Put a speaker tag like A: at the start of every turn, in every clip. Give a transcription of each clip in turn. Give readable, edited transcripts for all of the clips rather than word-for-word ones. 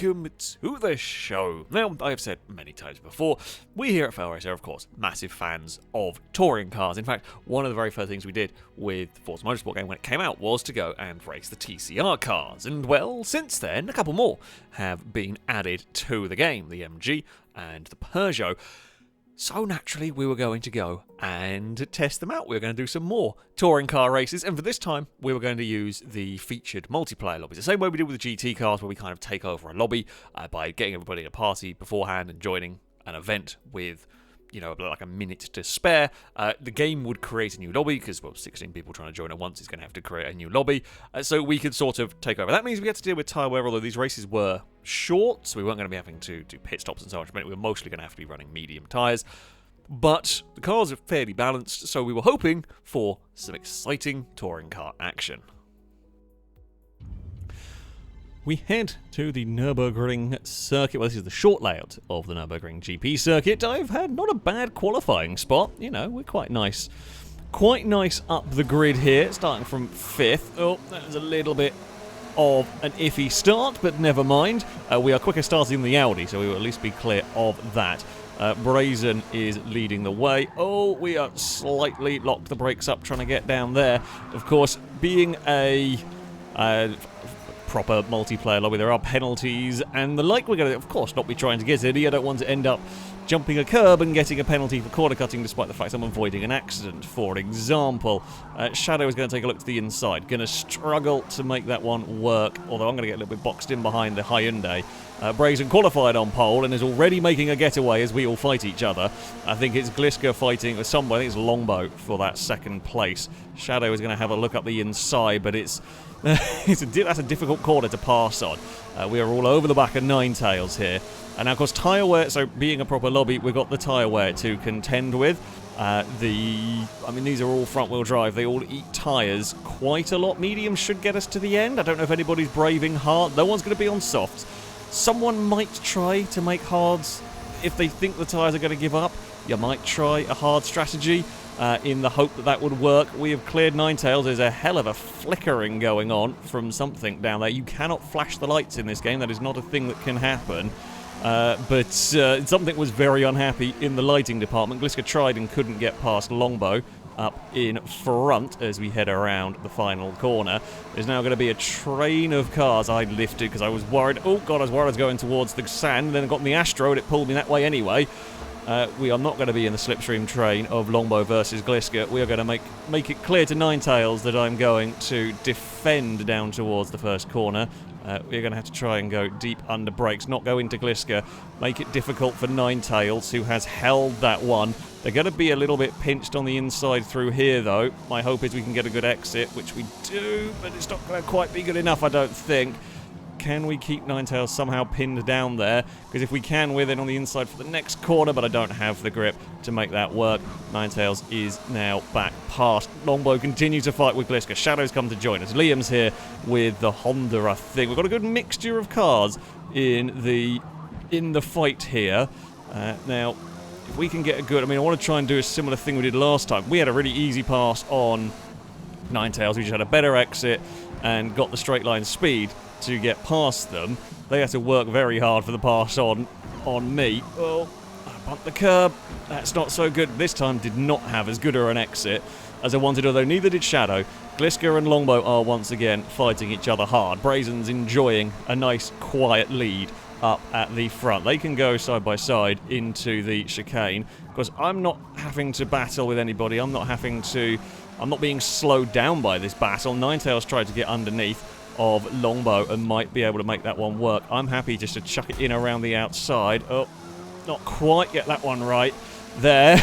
A: welcome to the show. Now, I have said many times before, we here at Failrace are, of course, massive fans of touring cars. In fact, one of the very first things we did with the Forza Motorsport game when it came out was to go and race the TCR cars. And, well, since then, a couple more have been added to the game, the MG and the Peugeot. So naturally, we were going to go and test them out. We were going to do some more touring car races, and for this time, we were going to use the featured multiplayer lobbies. The same way we did with the GT cars, where we kind of take over a lobby by getting everybody in a party beforehand and joining an event with, you know, like a minute to spare. The game would create a new lobby, because, well, 16 people trying to join at once is going to have to create a new lobby, so we could sort of take over. That means we had to deal with tyre wear, although these races were short, so we weren't going to be having to do pit stops and so much. We were mostly going to have to be running medium tyres. But the cars are fairly balanced, so we were hoping for some exciting touring car action. We head to the Nürburgring circuit. Well, this is the short layout of the Nürburgring GP circuit. I've had not a bad qualifying spot. You know, we're quite nice up the grid here, starting from 5th. Oh, that was a little bit of an iffy start, but never mind. We are quicker starting than the Audi, so we will at least be clear of that. Brazen is leading the way. Oh, we are slightly locked the brakes up trying to get down there. Of course, being a proper multiplayer lobby, there are penalties and the like. We're going to, of course, not be trying to get any. I don't want to end up jumping a curb and getting a penalty for corner cutting, despite the fact I'm avoiding an accident, for example. Shadow is going to take a look to the inside. Going to struggle to make that one work, although I'm going to get a little bit boxed in behind the Hyundai. Brazen qualified on pole and is already making a getaway as we all fight each other. I think it's Gliska fighting with somebody. I think it's Longbow for that second place. Shadow is going to have a look up the inside, but it's that's a difficult corner to pass on. We are all over the back of Ninetales here. And now, of course, tyre wear, so being a proper lobby, we've got the tyre wear to contend with. I mean, these are all front-wheel drive. They all eat tyres quite a lot. Mediums should get us to the end. I don't know if anybody's braving hard. No one's going to be on softs. Someone might try to make hards if they think the tyres are going to give up. You might try a hard strategy in the hope that that would work. We have cleared Ninetales. There's a hell of a flickering going on from something down there. You cannot flash the lights in this game. That is not a thing that can happen. But something was very unhappy in the lighting department. Gliska tried and couldn't get past Longbow up in front as we head around the final corner. There's now going to be a train of cars. I lifted because I was worried. Oh, God, I was worried I was going towards the sand. Then I got in the Astro and it pulled me that way anyway. We are not going to be in the slipstream train of Longbow versus Gliska. We are going to make it clear to Ninetales that I'm going to defend down towards the first corner. We're going to have to try and go deep under brakes, not go into Gliska, make it difficult for Ninetales, who has held that one. They're going to be a little bit pinched on the inside through here, though. My hope is we can get a good exit, which we do, but it's not going to quite be good enough, I don't think. Can we keep Ninetales somehow pinned down there? Because if we can, we're then on the inside for the next corner, but I don't have the grip to make that work. Ninetales is now back past. Longbow continues to fight with Gliska. Shadow's come to join us. Liam's here with the Honda, I think. We've got a good mixture of cars in the fight here. Now, if we can get a good... I mean, I want to try and do a similar thing we did last time. We had a really easy pass on Ninetales. We just had a better exit and got the straight line speed to get past them. They had to work very hard for the pass on me. Oh, I bumped the curb. That's not so good. This time did not have as good an exit as I wanted, although neither did Shadow. Gliska and Longbow are once again fighting each other hard. Brazen's enjoying a nice quiet lead up at the front. They can go side by side into the chicane because I'm not having to battle with anybody. I'm not being slowed down by this battle. Ninetales tried to get underneath of Longbow and might be able to make that one work. I'm happy just to chuck it in around the outside. Oh, not quite get that one right there.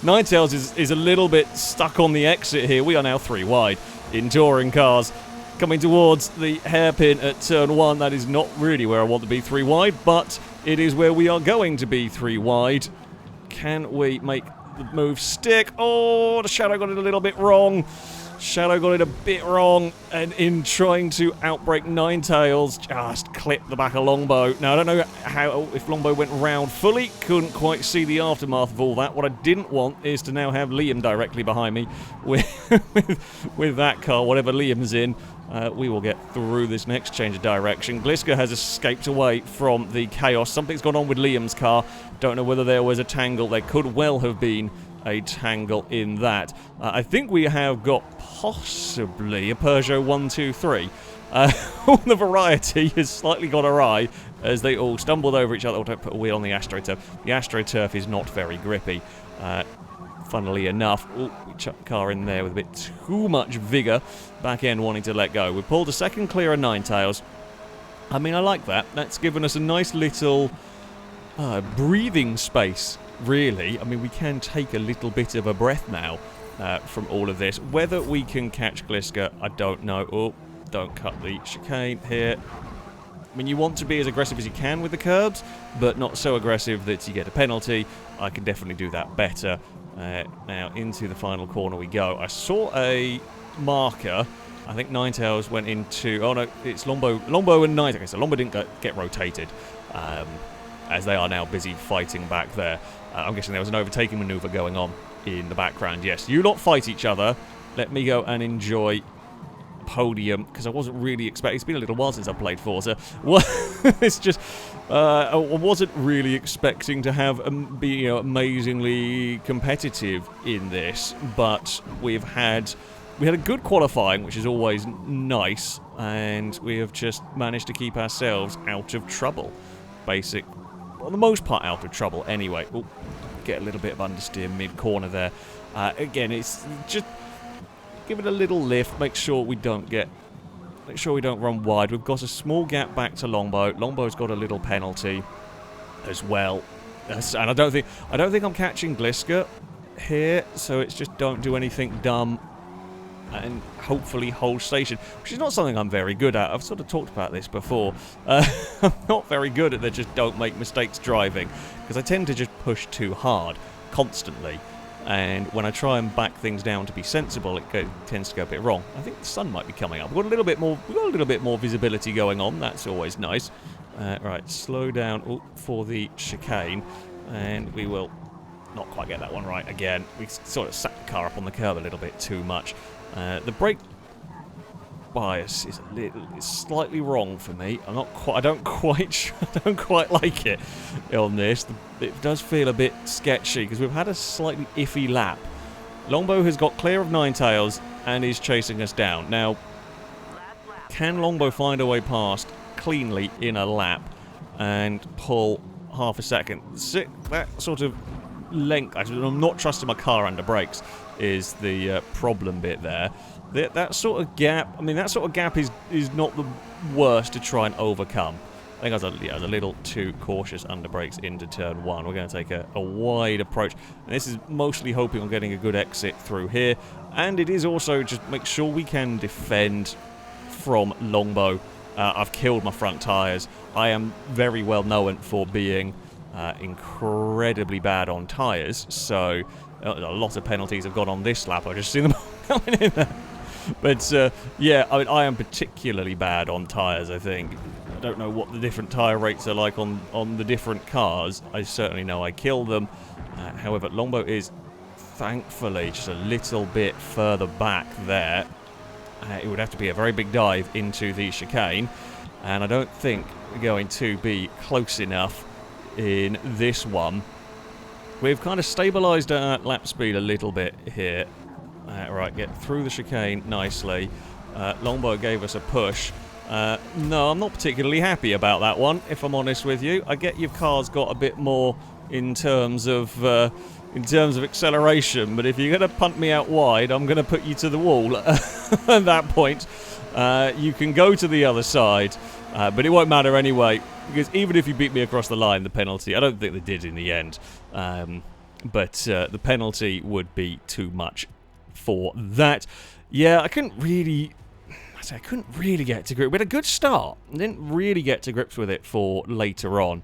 A: Ninetales is a little bit stuck on the exit here. We are now 3 wide in touring cars. Coming towards the hairpin at turn 1. That is not really where I want to be 3 wide, but it is where we are going to be 3 wide. Can we make the move stick? Oh, the Shadow got it a little bit wrong. Shadow got it a bit wrong, and in trying to outbrake Ninetales, just clipped the back of Longbow. Now, I don't know if Longbow went round fully, couldn't quite see the aftermath of all that. What I didn't want is to now have Liam directly behind me with that car, whatever Liam's in. We will get through this next change of direction. Gliska has escaped away from the chaos. Something's gone on with Liam's car. Don't know whether there was a tangle. There could well have been a tangle in that. I think we have got possibly a Peugeot 123. All the variety has slightly gone awry as they all stumbled over each other. Oh, don't put a wheel on the AstroTurf. The AstroTurf is not very grippy. Funnily enough, we chucked the car in there with a bit too much vigour. Back end wanting to let go. We pulled a second clear of Ninetales. I mean, I like that. That's given us a nice little breathing space, really. I mean, we can take a little bit of a breath now from all of this. Whether we can catch Gliska, I don't know. Oh, don't cut the chicane here. I mean, you want to be as aggressive as you can with the curbs, but not so aggressive that you get a penalty. I can definitely do that better. Now, into the final corner we go. I saw a marker. I think Ninetales went into... Oh, no, it's Longbow and Ninetales. Okay, so Longbow didn't get rotated, as they are now busy fighting back there. I'm guessing there was an overtaking manoeuvre going on in the background. Yes, you lot fight each other. Let me go and enjoy podium, because I wasn't really expecting... It's been a little while since I've played Forza. Well, it's just... I wasn't really expecting to have be amazingly competitive in this, but we had a good qualifying, which is always nice, and we have just managed to keep ourselves out of trouble. For the most part, out of trouble anyway. Ooh, get a little bit of understeer mid-corner there. Again, it's just give it a little lift. Make sure we don't run wide. We've got a small gap back to Longbow. Longbow's got a little penalty as well. And I don't think I'm catching Gliska here. So it's just don't do anything dumb. And hopefully hold station, which is not something I'm very good at. I've sort of talked about this before. I'm not very good at the just don't make mistakes driving, because I tend to just push too hard constantly, and when I try and back things down to be sensible, it tends to go a bit wrong. I think the sun might be coming up. We've got a little bit more visibility going on. That's always nice. Right, slow down for the chicane, and we will not quite get that one right again. We sort of sat the car up on the curb a little bit too much. The brake bias is slightly wrong for me. I don't quite like it on this. It does feel a bit sketchy because we've had a slightly iffy lap. Longbow has got clear of Ninetales and is chasing us down. Now, can Longbow find a way past cleanly in a lap and pull half a second? That sort of length, I'm not trusting my car under brakes, is the problem bit there. That sort of gap, is not the worst to try and overcome. I think I was a little too cautious under brakes into turn one. We're going to take a wide approach. And this is mostly hoping on getting a good exit through here. And it is also just make sure we can defend from Longbow. I've killed my front tyres. I am very well known for being incredibly bad on tyres. So a lot of penalties have gone on this lap. I've just seen them coming in there. But yeah, I am particularly bad on tyres, I think. I don't know what the different tyre rates are like on the different cars. I certainly know I kill them. However, Longbow is thankfully just a little bit further back there. It would have to be a very big dive into the chicane. And I don't think we're going to be close enough in this one. We've kind of stabilised our lap speed a little bit here. Right, get through the chicane nicely. Longbow gave us a push. No, I'm not particularly happy about that one, if I'm honest with you. I get your car's got a bit more in terms of acceleration, but if you're going to punt me out wide, I'm going to put you to the wall. At that point, you can go to the other side, but it won't matter anyway, because even if you beat me across the line, the penalty, I don't think they did in the end, but the penalty would be too much for that. Yeah, I couldn't really get to grips. We had a good start. I didn't really get to grips with it for later on.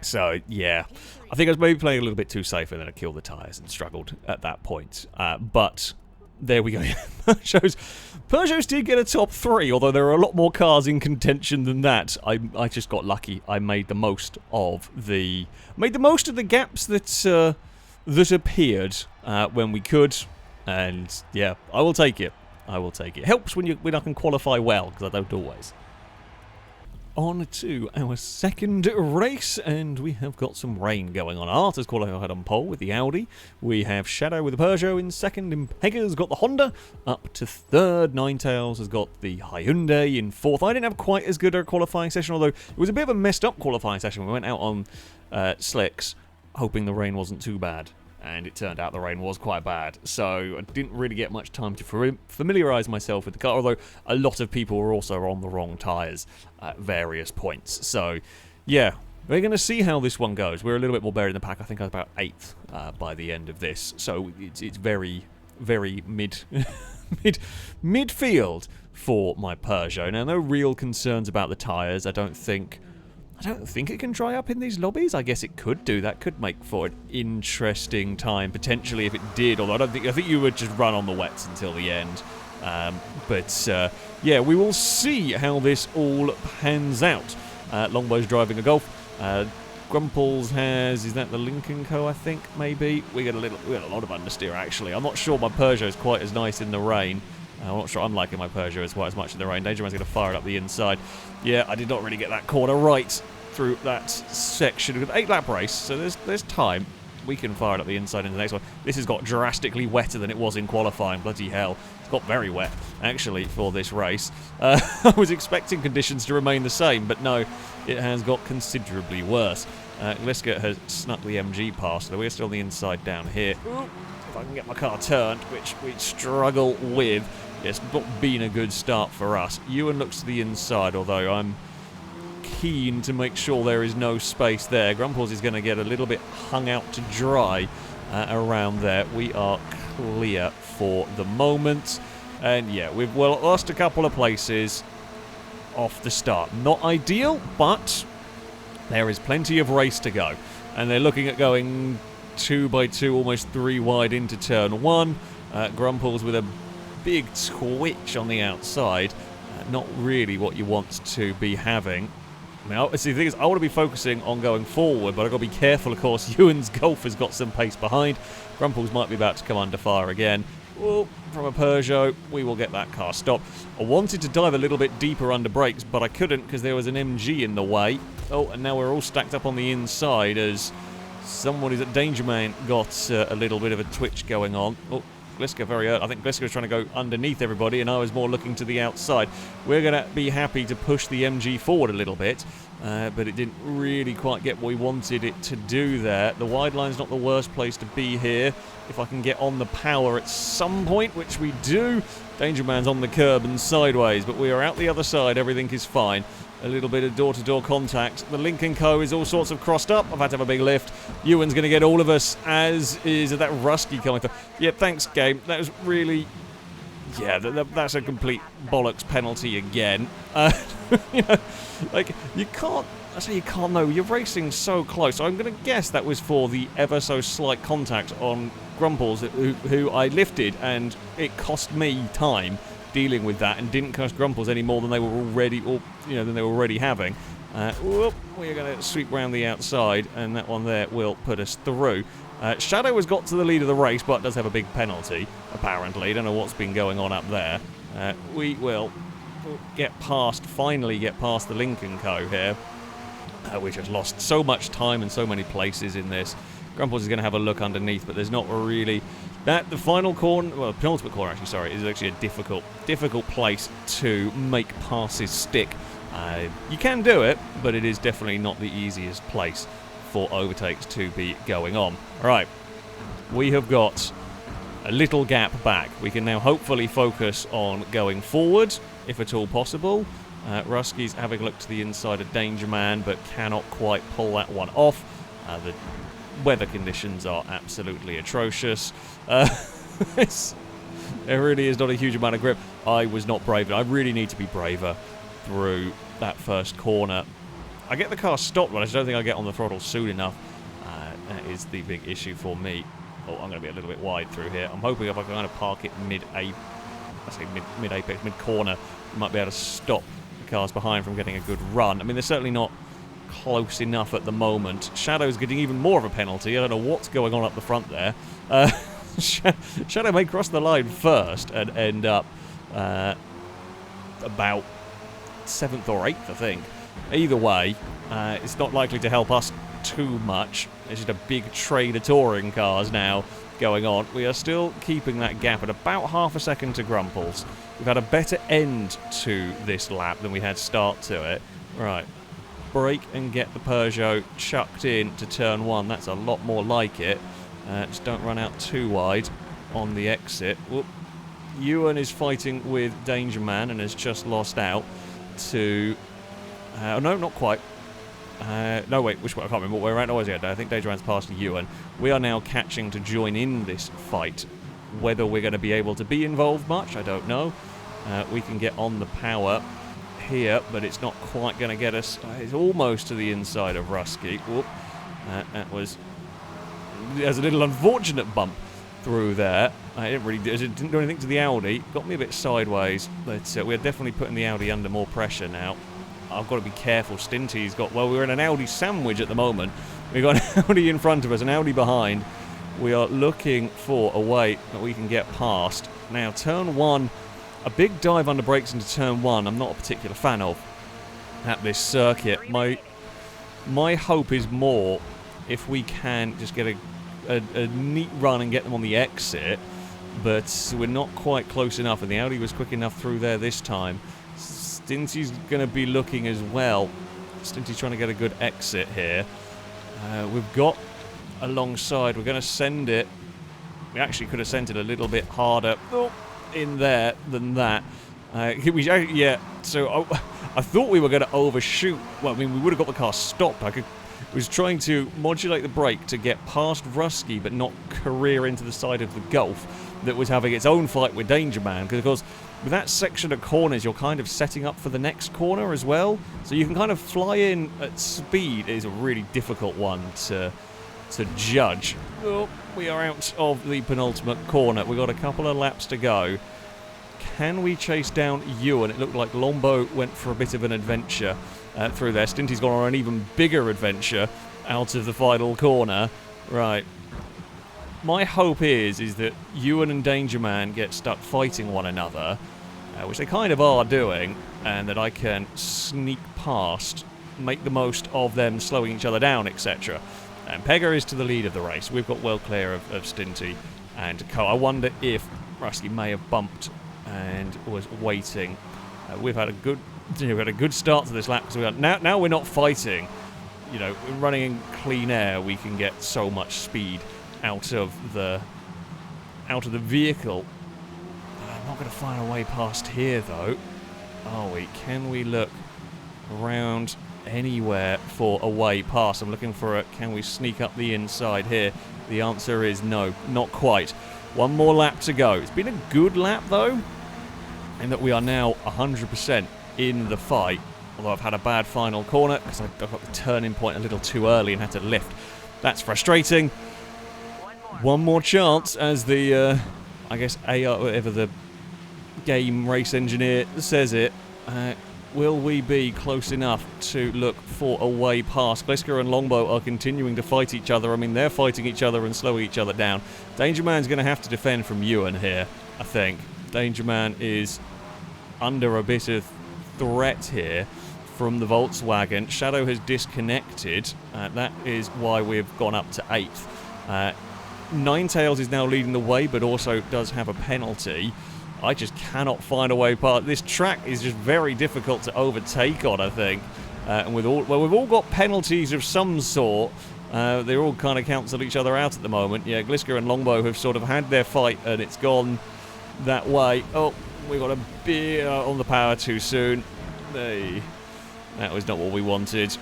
A: So, yeah. I think I was maybe playing a little bit too safe and then I killed the tyres and struggled at that point. But there we go. Peugeots did get a top 3, although there are a lot more cars in contention than that. I just got lucky. I made the most of the gaps that appeared when we could, and yeah, I will take it. I will take it. Helps when I can qualify well, because I don't always. On to our second race, and we have got some rain going on. Arta's qualified on pole with the Audi. We have Shadow with the Peugeot in second. Impega's got the Honda up to third. Ninetales has got the Hyundai in fourth. I didn't have quite as good a qualifying session, although it was a bit of a messed up qualifying session. We went out on slicks, hoping the rain wasn't too bad. And it turned out the rain was quite bad, so I didn't really get much time to familiarise myself with the car, although a lot of people were also on the wrong tyres at various points. So, yeah, we're going to see how this one goes. We're a little bit more buried in the pack. I think I was about 8th by the end of this, so it's very, very midfield for my Peugeot. Now, no real concerns about the tyres. I don't think it can dry up in these lobbies. I guess it could do. That could make for an interesting time, potentially, if it did. Although I think you would just run on the wets until the end. Yeah, we will see how this all pans out. Longbow's driving a Golf. Grumples is that the Lincoln Co, I think, maybe? We got a lot of understeer, actually. I'm not sure my Peugeot is quite as nice in the rain. I'm not sure I'm liking my Peugeot as much in the rain. Danger Man's going to fire it up the inside. Yeah, I did not really get that corner right through that section. We've got an 8-lap race, so there's time. We can fire it up the inside into the next one. This has got drastically wetter than it was in qualifying. Bloody hell. It's got very wet, actually, for this race. I was expecting conditions to remain the same, but no, it has got considerably worse. Gliska has snuck the MG past, so we're still on the inside down here. Ooh, if I can get my car turned, which we struggle with. It's not been a good start for us. Ewan looks to the inside, although I'm keen to make sure there is no space there. Grumples is going to get a little bit hung out to dry around there. We are clear for the moment. And yeah, we've lost a couple of places off the start. Not ideal, but there is plenty of race to go. And they're looking at going 2 by 2, almost 3 wide into turn 1. Grumples with a big twitch on the outside. Not really what you want to be having. Now, see, the thing is, I want to be focusing on going forward, but I've got to be careful, of course. Ewan's Golf has got some pace behind. Grumples might be about to come under fire again. Oh, from a Peugeot, we will get that car stopped. I wanted to dive a little bit deeper under brakes, but I couldn't because there was an MG in the way. Oh, and now we're all stacked up on the inside as somebody's at Danger Man got a little bit of a twitch going on. Oh, Gliska very early. I think Gliska was trying to go underneath everybody, and I was more looking to the outside. We're going to be happy to push the MG forward a little bit, but it didn't really quite get what we wanted it to do there. The wide line's not the worst place to be here. If I can get on the power at some point, which we do. Danger Man's on the curb and sideways, but we are out the other side. Everything is fine. A little bit of door-to-door contact. The Lincoln Co. is all sorts of crossed up. I've had to have a big lift. Ewan's going to get all of us, as is that Rusky coming through. Yeah, thanks, game. That was really... Yeah, that's a complete bollocks penalty again. You know, like, you can't... I say you can't know. You're racing so close. I'm going to guess that was for the ever so slight contact on Grumples, who I lifted, and it cost me time dealing with that, and didn't cost Grumples any more than they were already having. Whoop, we are going to sweep round the outside, and that one there will put us through. Shadow has got to the lead of the race, but does have a big penalty, apparently. Don't know what's been going on up there. We will finally get past the Lincoln Co. here, which has lost so much time and so many places in this. Grumples is going to have a look underneath, but there's not really... the final corner, well, the penultimate corner, actually, sorry, is actually a difficult place to make passes stick. You can do it, but it is definitely not the easiest place for overtakes to be going on. Right, we have got a little gap back. We can now hopefully focus on going forward, if at all possible. Rusky's having a look to the inside of Danger Man, but cannot quite pull that one off. The weather conditions are absolutely atrocious. There really is not a huge amount of grip. I was not brave. I really need to be braver through that first corner. I get the car stopped, but I just don't think I get on the throttle soon enough. That is the big issue for me. Oh, I'm going to be a little bit wide through here. I'm hoping if I can kind of park it mid-apex, mid-corner, I might be able to stop the cars behind from getting a good run. I mean, they're certainly not close enough at the moment. Shadow's getting even more of a penalty. I don't know what's going on up the front there. Shadow may cross the line first and end up about 7th or 8th, I think. Either way, it's not likely to help us too much. It's just a big train of touring cars now going on. We are still keeping that gap at about half a second to Grumples. We've had a better end to this lap than we had start to it. Right. Brake and get the Peugeot chucked in to turn 1. That's a lot more like it. Just don't run out too wide on the exit. Whoop. Ewan is fighting with Danger Man and has just lost out to... no, not quite. No, wait, which way? I can't remember what way around. Oh, yeah, I think Danger Man's passed Ewan. We are now catching to join in this fight. Whether we're going to be able to be involved much, I don't know. We can get on the power here, but it's not quite going to get us. It's almost to the inside of Rusky. Whoop. That was... There's a little unfortunate bump through there. It didn't do anything to the Audi. Got me a bit sideways. But we're definitely putting the Audi under more pressure now. I've got to be careful. Stinty's got... Well, we're in an Audi sandwich at the moment. We've got an Audi in front of us, an Audi behind. We are looking for a way that we can get past. Now, turn 1, a big dive under brakes into turn 1, I'm not a particular fan of at this circuit. My hope is more if we can just get a neat run and get them on the exit, but we're not quite close enough, and the Audi was quick enough through there this time. Stinty's going to be looking as well. Stinty's trying to get a good exit here. We've got alongside, we're going to send it. We actually could have sent it a little bit harder in there than that. Yeah, so I thought we were going to overshoot. Well, I mean, we would have got the car stopped. I was trying to modulate the brake to get past Rusky, but not career into the side of the Gulf that was having its own fight with Danger Man. Because, of course, with that section of corners, you're kind of setting up for the next corner as well. So you can kind of fly in at speed. It is a really difficult one to judge. Oh, we are out of the penultimate corner. We've got a couple of laps to go. Can we chase down Ewan? It looked like Lombo went for a bit of an adventure through there. Stinty's gone on an even bigger adventure out of the final corner. Right. My hope is that Ewan and Danger Man get stuck fighting one another, which they kind of are doing, and that I can sneak past, make the most of them slowing each other down, etc. And Pegger is to the lead of the race. We've got well clear of Stinty and Co. I wonder if Rusky may have bumped and was waiting. We've had a good start to this lap because now we're not fighting. You know, running in clean air, we can get so much speed out of the vehicle. I'm not going to find a way past here though. Are we? Can we look around anywhere for a way past? I'm looking for can we sneak up the inside here? The answer is no, not quite. One more lap to go. It's been a good lap though, in that we are now 100% in the fight. Although I've had a bad final corner because I got the turning point a little too early and had to lift. That's frustrating. One more chance as the, I guess, AR, whatever the game race engineer says it. Will we be close enough to look for a way past? Glisker and Longbow are continuing to fight each other. I mean, they're fighting each other and slowing each other down. Danger Man's going to have to defend from Ewan here, I think. Danger Man is under a bit of threat here from the Volkswagen. Shadow has disconnected. That is why we've gone up to 8th. Ninetails is now leading the way, but also does have a penalty. I just cannot find a way past. This track is just very difficult to overtake on, I think. And we've all got penalties of some sort. They all kind of cancel each other out at the moment. Yeah, Glisker and Longbow have sort of had their fight, and it's gone that way. Oh, we got a bit on the power too soon. That was not what we wanted.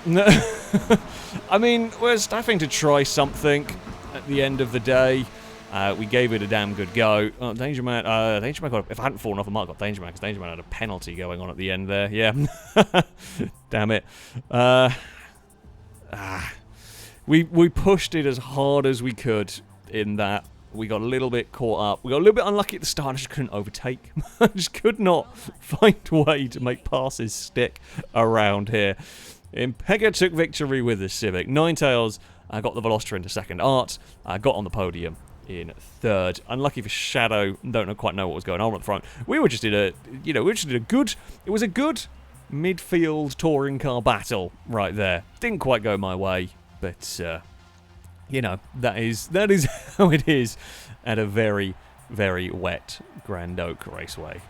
A: I mean, we're having to try something at the end of the day. We gave it a damn good go. Oh, Danger Man got... If I hadn't fallen off, I might have got Danger Man, because Danger Man had a penalty going on at the end there. Yeah. Damn it. We pushed it as hard as we could in that We got a little bit caught up. We got a little bit unlucky at the start. I just couldn't overtake. I just could not find a way to make passes stick around here. Impega took victory with the Civic. Ninetales got the Veloster into second. Art got on the podium in third. Unlucky for Shadow. Don't quite know what was going on at the front. We were just in a, it was a good midfield touring car battle right there. Didn't quite go my way, but that is how it is at a very, very wet Grand Oak Raceway.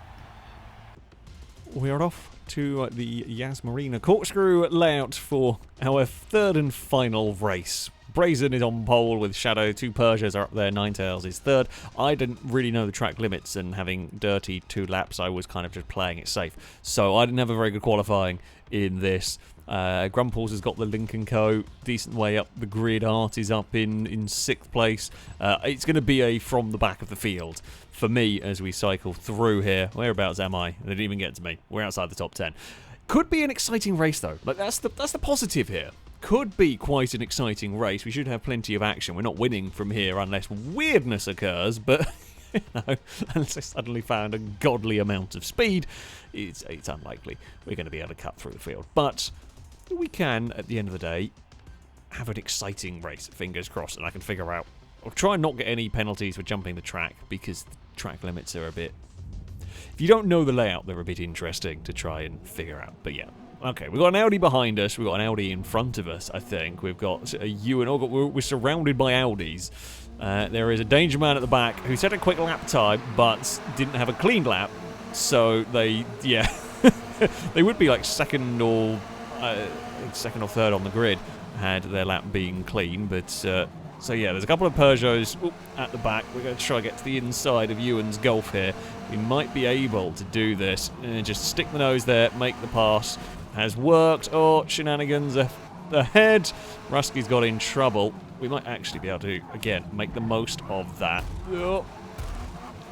A: We are off to the Yas Marina corkscrew layout for our third and final race. Brazen is on pole with Shadow. 2 Persias are up there. Ninetales is third. I didn't really know the track limits, and having dirty 2 laps, I was kind of just playing it safe. So I didn't have a very good qualifying in this. Grumples has got the Lincoln Co. Decent way up the grid. Art is up in 6th place. It's going to be a from the back of the field for me as we cycle through here. Whereabouts am I? They didn't even get to me. We're outside the top 10. Could be an exciting race though. Like that's the positive here. Could be quite an exciting race. We should have plenty of action. We're not winning from here unless weirdness occurs, but unless I suddenly found a godly amount of speed, it's unlikely we're going to be able to cut through the field. But we can, at the end of the day, have an exciting race, fingers crossed, and I can figure out. I'll try and not get any penalties for jumping the track, because the track limits are a bit... If you don't know the layout, they're a bit interesting to try and figure out. But yeah. Okay, we've got an Audi behind us, we've got an Audi in front of us, I think. We've got a we're surrounded by Audis. There is a Danger Man at the back who set a quick lap time, but didn't have a clean lap. So they would be like second or third on the grid had their lap been clean. But so yeah, there's a couple of Peugeots at the back. We're going to try to get to the inside of Ewan's Golf here. We might be able to do this and just stick the nose there, make the pass. Has worked. Oh, shenanigans ahead. Rusky's got in trouble. We might actually be able to, again, make the most of that. Oh,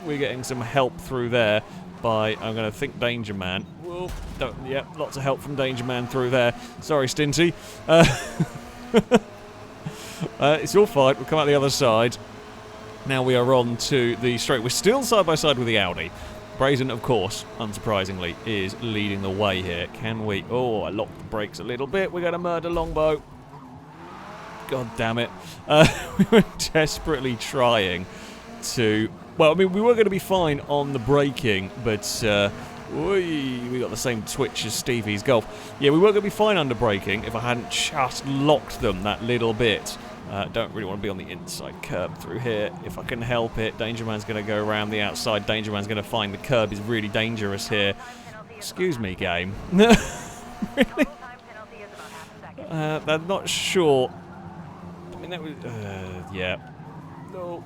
A: we're getting some help through there by, I'm going to think, Danger Man. Oh, lots of help from Danger Man through there. Sorry, Stinty. It's all fine. We'll come out the other side. Now we are on to the straight. We're still side by side with the Audi. Brazen, of course, unsurprisingly, is leading the way here. Can we... Oh, I locked the brakes a little bit. We're going to murder Longbow. God damn it. We were desperately trying to... Well, I mean, we were going to be fine on the braking, but... we got the same twitch as Stevie's Golf. Yeah, we were going to be fine under braking if I hadn't just locked them that little bit. Don't really want to be on the inside curb through here if I can help it. Danger Man's going to go around the outside. Danger Man's going to find the curb is really dangerous here. Excuse me, game. Really? I'm not sure. I mean, that was... yeah. No,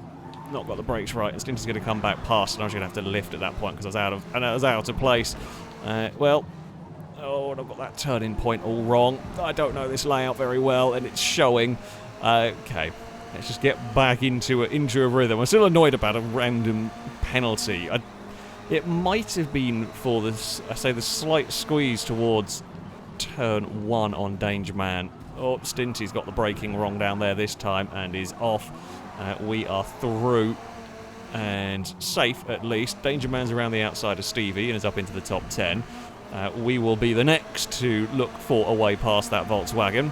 A: not got the brakes right. Stinty's going to come back past, and I was going to have to lift at that point because I was out of place. Well... Oh, and I've got that turning point all wrong. I don't know this layout very well, and it's showing... Okay, let's just get back into a rhythm. I'm still annoyed about a random penalty. It might have been for this, I say, the slight squeeze towards turn 1 on Danger Man. Oh, Stinty's got the braking wrong down there this time and is off. We are through and safe at least. Danger Man's around the outside of Stevie and is up into the top 10. We will be the next to look for a way past that Volkswagen.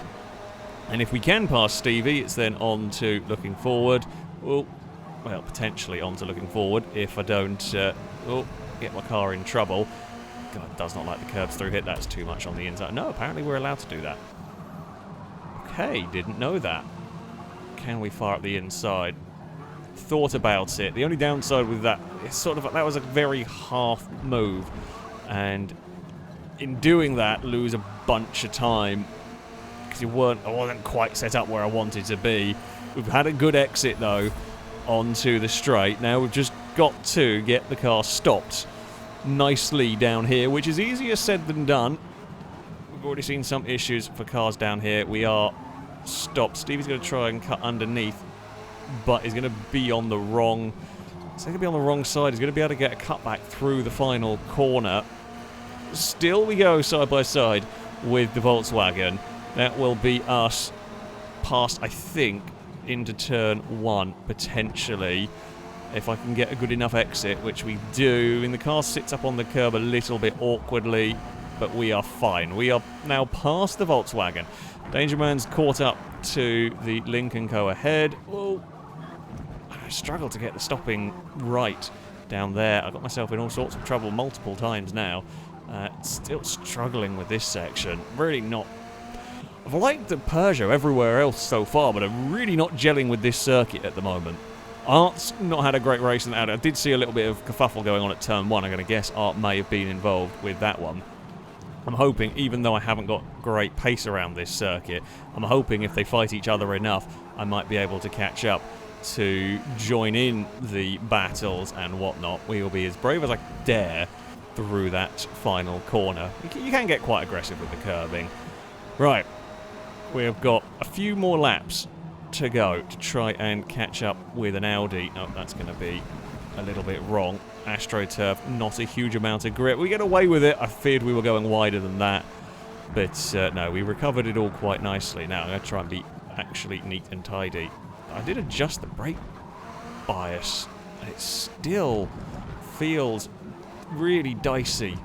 A: And if we can pass Stevie, it's then on to looking forward. Oh, well, potentially on to looking forward if I don't get my car in trouble. God, it does not like the curbs through here. That's too much on the inside. No, apparently we're allowed to do that. Okay, didn't know that. Can we fire up the inside? Thought about it. The only downside with that is sort of that was a very half move. And in doing that, lose a bunch of time. I wasn't quite set up where I wanted to be. We've had a good exit though onto the straight. Now we've just got to get the car stopped nicely down here, which is easier said than done. We've already seen some issues for cars down here. We are stopped. Stevie's going to try and cut underneath, but he's going to be on the wrong... He's going to be on the wrong side. He's going to be able to get a cutback through the final corner. Still we go side by side with the Volkswagen. That will be us past, I think, into turn 1, potentially. If I can get a good enough exit, which we do. I mean, the car sits up on the curb a little bit awkwardly, but we are fine. We are now past the Volkswagen. Danger Man's caught up to the Lincoln Co. ahead. Oh, I struggled to get the stopping right down there. I got myself in all sorts of trouble multiple times now. Still struggling with this section. Really not... I've liked the Peugeot everywhere else so far, but I'm really not gelling with this circuit at the moment. Art's not had a great race in that. I did see a little bit of kerfuffle going on at turn 1. I'm going to guess Art may have been involved with that one. I'm hoping, even though I haven't got great pace around this circuit, I'm hoping if they fight each other enough, I might be able to catch up to join in the battles and whatnot. We will be as brave as I dare through that final corner. You can get quite aggressive with the curbing. Right, we have got a few more laps to go to try and catch up with an Audi. No, that's going to be a little bit wrong. AstroTurf, not a huge amount of grip. We get away with it. I feared we were going wider than that. But no, we recovered it all quite nicely. Now I'm going to try and be actually neat and tidy. I did adjust the brake bias, and it still feels really dicey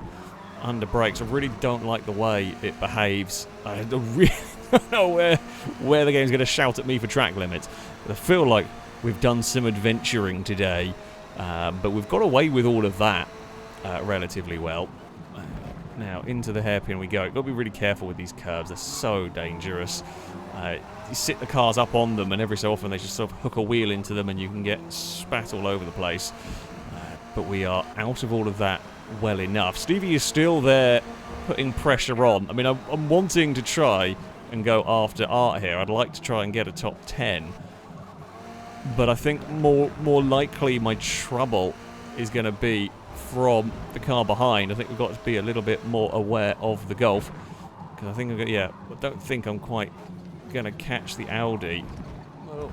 A: under brakes. I really don't like the way it behaves. I really don't know where the game's going to shout at me for track limits. But I feel like we've done some adventuring today, but we've got away with all of that relatively well. Now, into the hairpin we go. You've got to be really careful with these curves. They're so dangerous. You sit the cars up on them, and every so often they just sort of hook a wheel into them, and you can get spat all over the place. But we are out of all of that well enough. Stevie is still there putting pressure on. I mean, I'm wanting to try and go after Art here. I'd like to try and get a top 10. But I think more likely my trouble is going to be from the car behind. I think we've got to be a little bit more aware of the Golf. Because I think, I don't think I'm quite going to catch the Audi. Well,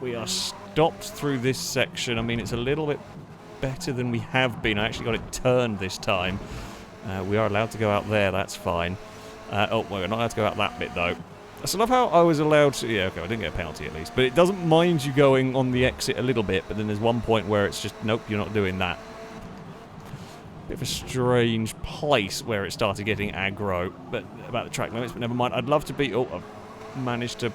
A: we are stopped through this section. I mean, it's a little bit better than we have been. I actually got it turned this time. We are allowed to go out there, that's fine. Oh, we're not allowed to go out that bit, though. I still love how I was allowed to... Yeah, okay, I didn't get a penalty at least. But it doesn't mind you going on the exit a little bit, but then there's one point where it's just, nope, you're not doing that. Bit of a strange place where it started getting aggro but about the track limits, but never mind. I'd love to be... Oh, I've managed to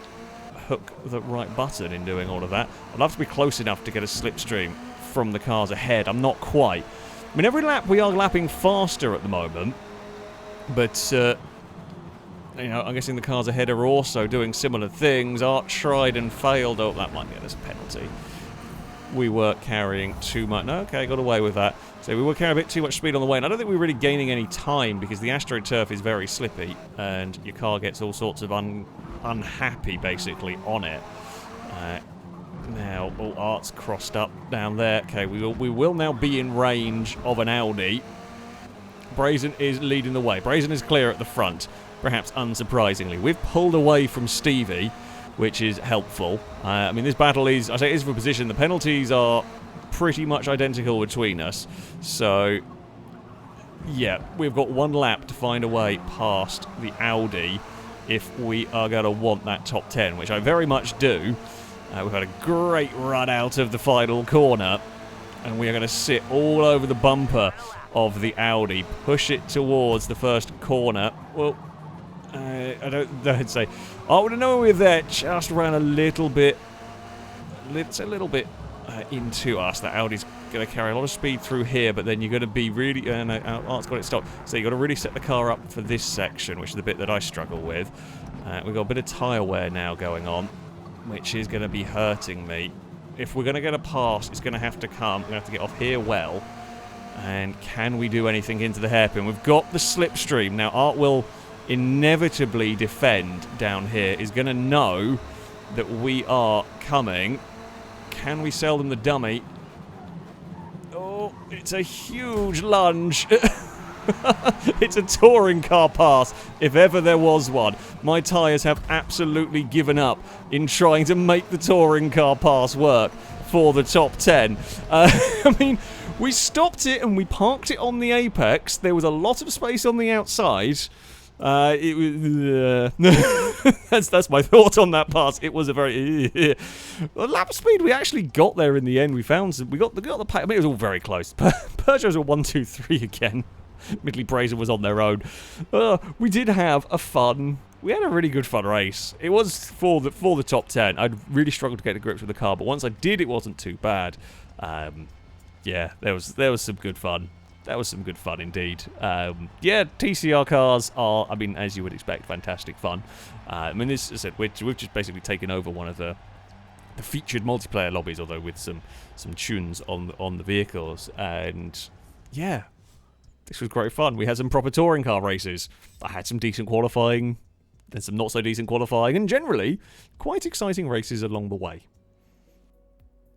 A: hook the right button in doing all of that. I'd love to be close enough to get a slipstream from the cars ahead. I'm not quite. I mean, every lap we are lapping faster at the moment, but... you know, I'm guessing the cars ahead are also doing similar things. Art tried and failed. Oh, that might get us a penalty. We were carrying too much. No, okay, got away with that. So we were carrying a bit too much speed on the way, and I don't think we're really gaining any time because the AstroTurf is very slippy, and your car gets all sorts of unhappy, basically, on it. Now, all Art's crossed up down there. Okay, we will now be in range of an Audi. Brazen is leading the way. Brazen is clear at the front. Perhaps unsurprisingly. We've pulled away from Stevie, which is helpful. I mean, this battle is, I say it is for position. The penalties are pretty much identical between us. So, yeah, we've got one lap to find a way past the Audi if we are going to want that top 10, which I very much do. We've had a great run out of the final corner, and we are going to sit all over the bumper of the Audi, push it towards the first corner. Well, I don't say. I would have known we were there. Just ran a little bit. It's a little bit into us. That Audi's going to carry a lot of speed through here, but then you're going to be really. No, Art's got it stopped. So you've got to really set the car up for this section, which is the bit that I struggle with. We've got a bit of tyre wear now going on, which is going to be hurting me. If we're going to get a pass, it's going to have to come. We're going to have to get off here well. And can we do anything into the hairpin? We've got the slipstream. Now, Art will inevitably defend down here. Is going to know that we are coming. Can we sell them the dummy? Oh, it's a huge lunge. It's a touring car pass, if ever there was one. My tyres have absolutely given up in trying to make the touring car pass work for the top 10. I mean, we stopped it and we parked it on the apex. There was a lot of space on the outside. It was that's my thought on that part. It was a very well, lap speed. We actually got there in the end. We found some. We got the. I mean, it was all very close. Peugeots were 1, 2, 3 again. Midley Brazen was on their own. We did have a fun. We had a really good fun race. It was for the top 10. I'd really struggled to get to grips with the car, but once I did, it wasn't too bad. Yeah, there was some good fun. That was some good fun indeed. Yeah, TCR cars are, I mean, as you would expect, fantastic fun. I mean, this, as I said, we've just basically taken over one of the featured multiplayer lobbies, although with some tunes on the vehicles. And yeah, this was great fun. We had some proper touring car races. I had some decent qualifying, then some not so decent qualifying, and generally quite exciting races along the way.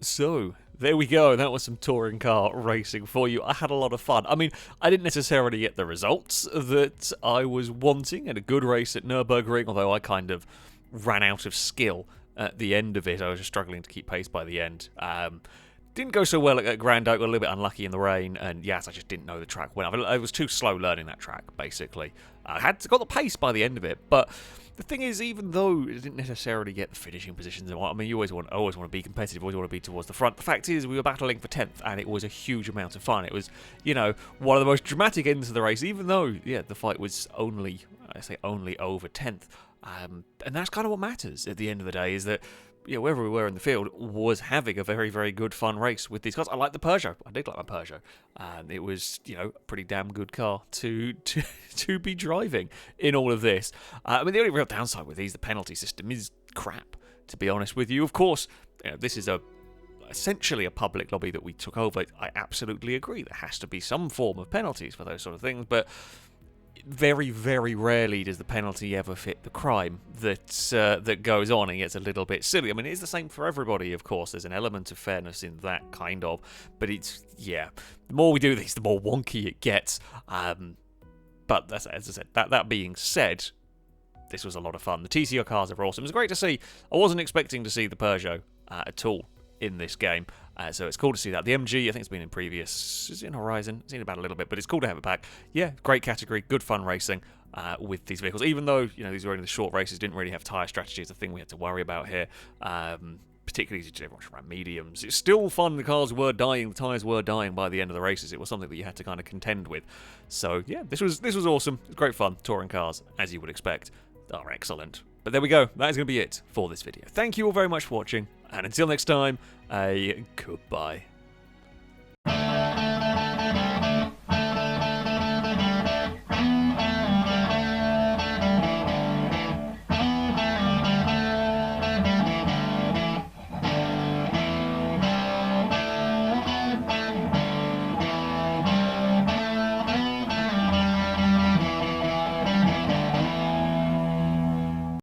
A: So, there we go. That was some touring car racing for you. I had a lot of fun. I mean, I didn't necessarily get the results that I was wanting in a good race at Nürburgring, although I kind of ran out of skill at the end of it. I was just struggling to keep pace by the end. Didn't go so well at Grand Oak, got a little bit unlucky in the rain, and yes, I just didn't know the track well. I was too slow learning that track, basically. I got the pace by the end of it, but the thing is, even though it didn't necessarily get the finishing positions, I mean, you always want to be competitive, always want to be towards the front. The fact is, we were battling for 10th, and it was a huge amount of fun. It was, you know, one of the most dramatic ends of the race, even though, yeah, the fight was only over 10th. And that's kind of what matters at the end of the day, is that, you know, wherever we were in the field was having a very, very good fun race with these cars. I like the Peugeot. I did like my Peugeot. It was, you know, a pretty damn good car to be driving in all of this. I mean, the only real downside with these, the penalty system is crap, to be honest with you. Of course, you know, this is essentially a public lobby that we took over. I absolutely agree. There has to be some form of penalties for those sort of things, but very, very rarely does the penalty ever fit the crime that goes on. It gets a little bit silly. I mean, it is the same for everybody, of course. There's an element of fairness in that, kind of. But it's, yeah, the more we do these, the more wonky it gets. But that's, as I said, that being said, this was a lot of fun. The TCR cars are awesome. It was great to see. I wasn't expecting to see the Peugeot at all in this game. So it's cool to see that. The MG, I think it's been in previous, is it in Horizon? It's in about a little bit, but it's cool to have it back. Yeah, great category, good fun racing with these vehicles. Even though, you know, these were only the short races, didn't really have tyre strategy as a thing we had to worry about here. Particularly as everyone ran mediums. It's still fun, the cars were dying, the tyres were dying by the end of the races. It was something that you had to kind of contend with. So yeah, this was awesome. It was great fun. Touring cars, as you would expect, are excellent. But there we go. That is going to be it for this video. Thank you all very much for watching. And until next time, goodbye.